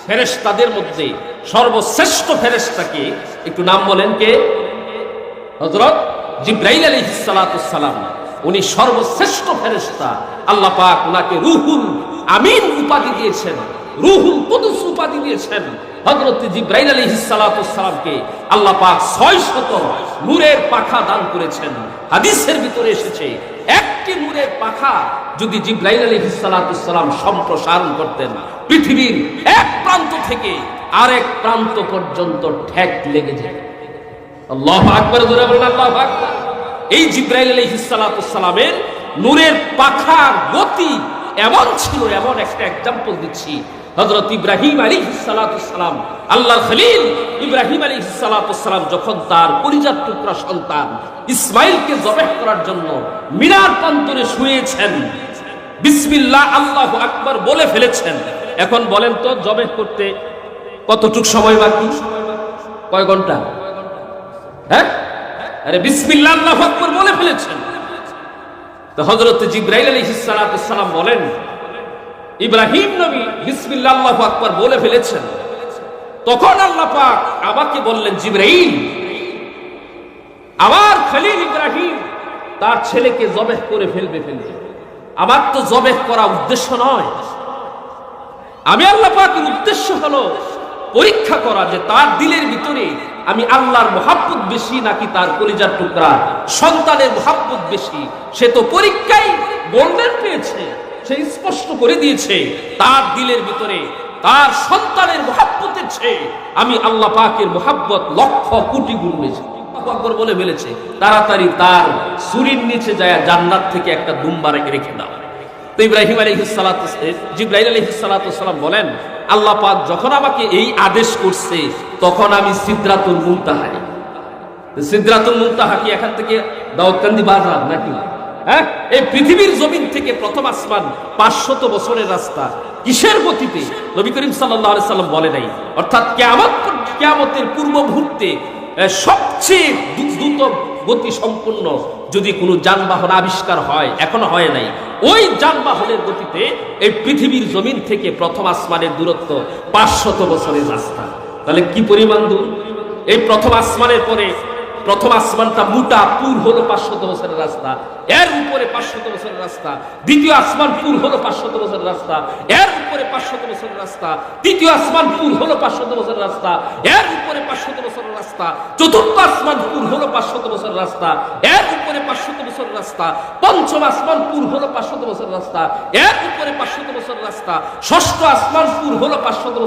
ফেরেশতাদের মধ্যে সর্বশ্রেষ্ঠ ফেরেশতাকে একটু নাম বলেন কে? হযরত জিবরাইল আলাইহিস সালাতুস সালাম। উনি সর্বশ্রেষ্ঠ ফেরেশতা। আল্লাহ পাক ওনাকে রুহুল আমিন উপাধি দিয়েছেন, রুহুল কুদুস উপাধি দিয়েছেন। হযরত জিবরাইল আলাইহিস সালাতুস সালামকে আল্লাহ পাক 600 নূরের পাখা দান করেছেন। হাদিসের ভিতরে এসেছে একটি নূরের পাখা যদি জিবরাইল আলাইহিস সালাতুস সালাম সম্প্রসারণ করতেন, পৃথিবীর এক প্রান্ত থেকে আরেক প্রান্ত পর্যন্ত ঠেক লেগে যেত। আল্লাহু আকবার, জোরে বলেন আল্লাহু আকবার। এই জিবরাইল আলাইহিস সালাতুস সালামের নূরের পাখার গতি এমন ছিল, এমন একটা एग्जांपल দিচ্ছি। হযরত ইব্রাহিম আলাইহিস সালাতুস সালাম, আল্লাহর খলিল ইব্রাহিম আলাইহিস সালাতুস সালাম যখন তার কলিজার টুকরা সন্তান ইসমাঈলকে জবাহ করার জন্য মিনার প্রান্তরে শুয়েছেন, বিসমিল্লাহ আল্লাহু আকবার বলে ফেলেছেন। এখন বলেন তো জবাহ করতে কতটুক সময় বাকি? কয় ঘন্টা? হ্যাঁ, আরে বিসমিল্লাহ আল্লাহু আকবার বলে ফেলেছেন। তো হযরত জিবরাইল আলাইহিস সালাতুস সালাম বলেন, ইব্রাহিম নবী বিসমিল্লাহ আল্লাহু আকবার বলে ফেলেছেন। তখন আল্লাহ পাক আমাকে বললেন, জিবরাইল, আমার খলিল ইব্রাহিম তার ছেলেকে জবাহ করে ফেলবে। আমার তো জবাহ করা উদ্দেশ্য নয়। আমি আল্লাহ পাকের উদ্দেশ্য হলো পরীক্ষা করা যে তার দিলের ভিতরে আমি আল্লাহর মহব্বত বেশি নাকি তার কলিজার টুকরা সন্তানের মহব্বত বেশি। সে তো পরীক্ষায় গোল্ডেন পেয়েছে, সে স্পষ্ট করে দিয়েছে তার দিলের ভিতরে তার সন্তানের মহব্বতের চেয়ে আমি আল্লাহ পাকের মহব্বত লক্ষ কোটি গুণ বেশি। আকবার বলে ফেলেছে, তাড়াতাড়ি তার ছুরির নিচে যায় জান্নাত থেকে একটা দুম্বা রেখে দাও। তো ইব্রাহিম আলাইহিস সালাতু জিবরাইল আলাইহিস সালাতু সালাম বলেন, আল্লাহ পাক যখন আমাকে এই আদেশ করছে তখন আমি সিদরাতুল মুনতাহায়। সিদরাতুল মুনতাহা কি এখান থেকে দাউদকান্দি বাজার নাকি? হ্যাঁ, এই পৃথিবীর জমিন থেকে প্রথম আসমান 500 বছরের রাস্তা। কিসের গতিতে? নবী করিম সাল্লাল্লাহু আলাইহি সাল্লাম বলে নাই। অর্থাৎ কিয়ামতের পূর্ব মুহূর্তে সবচেয়ে দ্রুত গতি সম্পন্ন যদি কোনো যানবাহন আবিষ্কার হয়, এখনো হয় নাই, ওই যানবাহনের গতিতে এই পৃথিবীর জমিন থেকে প্রথম আসমানের দূরত্ব 500 বছরের রাস্তা। তাহলে কি পরিমাণ দূর? এই প্রথম আসমানের পরে প্রথম আসমানটা মোটা পুর হলো 500 বছরের রাস্তা, এর উপরে 500 বছরের রাস্তা। দ্বিতীয় আসমান পুর হলো 500 বছরের রাস্তা, এর উপরে 500 বছরের রাস্তা। তৃতীয় আসমান পুর হলো 500 বছরের রাস্তা, এর উপরে 500 বছরের রাস্তা। চতুর্থ আসমান পুর হলো 500 বছরের রাস্তা, এর উপরে 500 বছরের রাস্তা। পঞ্চম আসমান পুর হলো 500 বছরের রাস্তা, এর উপরে 500 বছরের রাস্তা। ষষ্ঠ আসমান পুর হলো 500 বছর।